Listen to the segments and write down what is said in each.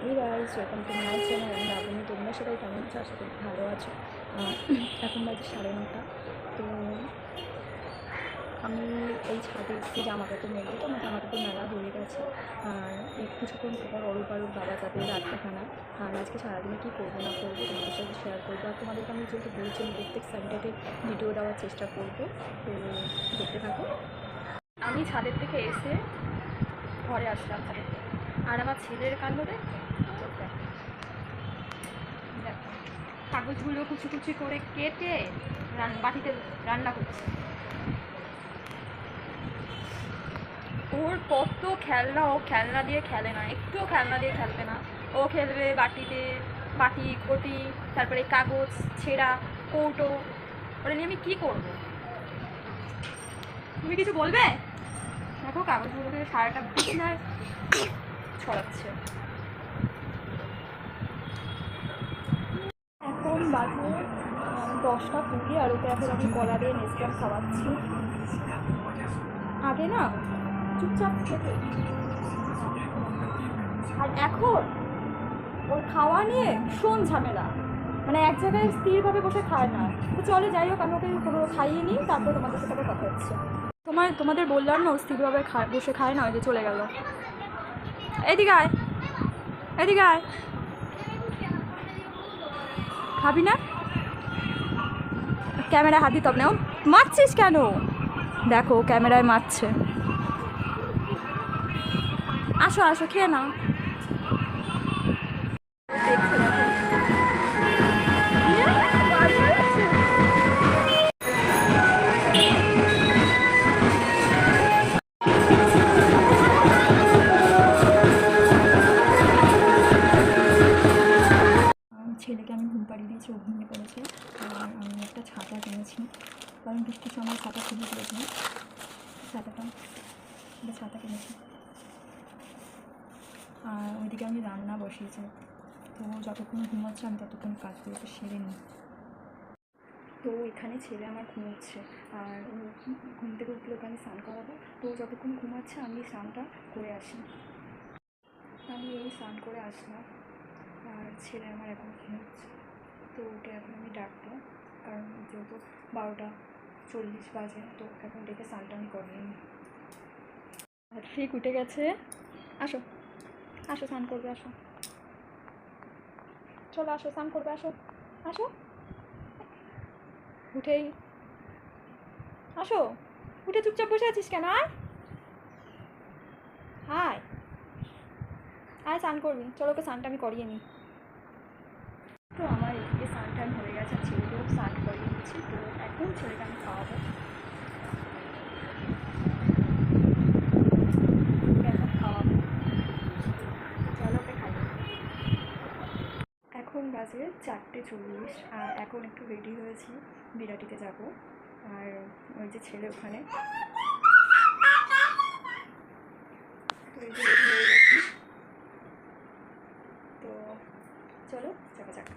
এই guys, welcome to my channel. আমি লাবণী। তোমরা সবাই কেমন আছো? আশা করি ভালো আছো। এখন বাজে 9:30। তো আমি এই ছাদে এসেছি জামা কাপড় মেলতে। তো আমার জামা কাপড় মেলা হয়ে গেছে। আর কিছুক্ষণ পর অরূপ বাবা যাবে রাতখানা। আর আজকে সারাদিনে কী করবো না করবো তোমাদের সাথে শেয়ার করবো। আর তোমাদেরকে আমি যেহেতু বলছি আমি প্রত্যেক সানডেতে ভিডিও দেওয়ার চেষ্টা করবো। তো দেখতে থাকো। আমি ছাদের থেকে এসে ঘরে আসলাম ছাদের থেকে। আর আমার ছেলের কাণ্ডে কাগজগুলো কুচি কুচি করে কেটে বাটিতে রান্না করছে। ওর কত খেলনা, ও খেলনা দিয়ে খেলে না, একটুও খেলনা দিয়ে খেলবে না। ও খেলবে বাটিতে, বাটি ঘটি, তারপরে কাগজ ছেঁড়া কৌটো। ওটা নিয়ে আমি কী করবো? তুমি কিছু বলবে? দেখো কাগজগুলোকে সারাটা বিছানায় ছড়াচ্ছে। এখন বাজে 10টা 20 আর ওকে এখন আমি কলা দিয়ে নেস্টাম খাওয়াচ্ছি। আগে না চুপচাপ খেতে, আর এখন ওর খাওয়া নিয়ে ভীষণ ঝামেলা। মানে এক জায়গায় স্থিরভাবে বসে খায় না। তো চলে যাই হোক, আমি ওকে খাইয়ে নিই, তারপর তোমাদের সাথে কথা হচ্ছে। তোমাদের বললাম না ও স্থিরভাবে বসে খায় না, ওই যে চলে গেল। এদিকে আয়, এদিকে আয়। খাবি না? ক্যামেরায় হাত দিতে হবে না। মারছিস কেন? দেখো ক্যামেরায় মারছে। আসো আসো, খেয়ে নাও। ছেলেকে আমি ঘুম পাড়িয়ে দিয়েছি, ও ঘুমিয়ে পড়েছে। আর আমি একটা ছাতা কিনেছি, কারণ বৃষ্টির সময় ছাতা খুবই প্রয়োজন। ছাতা কিনেছি। আর ওইদিকে আমি রান্না বসিয়েছি। তো যতক্ষণ ঘুমাচ্ছে আমি ততক্ষণ কাজগুলোকে সেরে নিই। তো এখানে ছেলে আমার ঘুমোচ্ছে, আর ও ঘুম থেকে উঠলে ওকে আমি স্নান করাবো। তো যতক্ষণ ঘুমাচ্ছে আমি স্নানটা করে আসি। আমি এই স্নান করে আসলাম, আর ছেলে আমার এখন ঘুমোচ্ছে। তো ওকে এখন আমি ডাকবো, কারণ যেহেতু 12:40 বাজে, তো এখন ডেকে স্নানটা আমি করিয়ে নিই। আর ঠিক উঠে গেছে। আসো আসো, স্নান করবে, আসো। চলো আসো, স্নান করবে, আসো আসো। উঠেই আসো, উঠে চুপচাপ বসে আছিস কেন? আয় আয় আয়, স্নান করবি। চলো ওকে স্নানটা আমি করিয়ে নিই। তো আমার এদিকে স্নান টান হয়ে গেছে, ছেলেকেও স্নান করিয়ে দিচ্ছি। তো এখন ছেলেকে আমি খাওয়াবো। এখন খাওয়াবো, চলো ওকে খাই। এখন বাজে 4:40, আর এখন একটু রেডি হয়েছি, বিরাটিতে যাব। আর ওই যে ছেলে ওখানে, তো এই যে রেডি হয়ে গেছি। তো চলো যাওয়া যাক।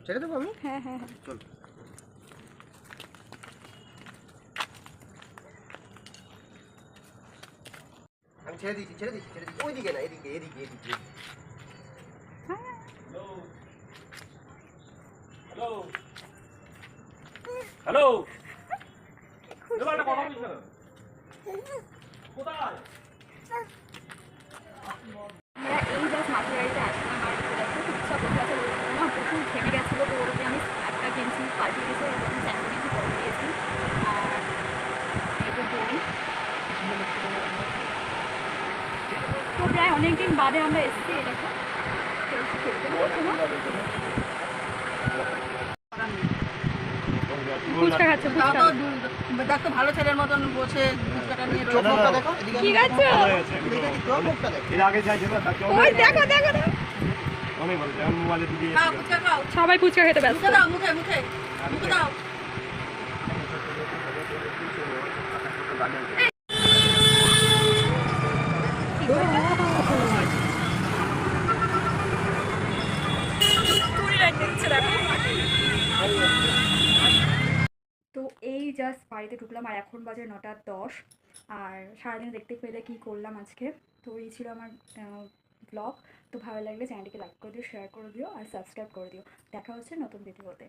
ছেড়ে দেবো আমি? হ্যাঁ হ্যাঁ হ্যাঁ, চল। আমি ছেড়ে দিচ্ছি। ওইদিকে না, এদিকে। হ্যালো হ্যালো, এবার একটা কথা বলছি না। কোথায়? আমরা এই জাস্ট মাঠের বাড়িতে আসলাম, আর চুপচাপ বসে আছে। না প্রচুর ঘেমে গেছিলো, তো ওরকে আমি একটা গেঞ্জি পাল্টিয়ে দিয়েছি, এরকম স্যান্ডউইচ করে দিয়েছি। আর এটা বলি, তো প্রায় অনেকদিন বাদে আমরা এসেছি। এরকম ফুচকা খাচ্ছে, দেখো ভালো ছেলের মতন বসে ফুচকাটা নিয়ে ঠিক আছে। ওই দেখো দেখো দেখো, সবাই ফুচকা খেতে ব্যস্ত। মুখে দাও, মুখে মুখে মুখে দাও। তো এই জাস্ট বাড়িতে ঢুকলাম আর এখন বাজে 9:10। আর সারাদিন দেখতে পেলে কী করলাম আজকে। তো এই ছিল আমার ব্লগ। তো ভালো লাগলে চ্যানেলটিকে লাইক করে দিও, শেয়ার করে দিও আর সাবস্ক্রাইব করে দিও। দেখা হচ্ছে নতুন ভিডিওতে।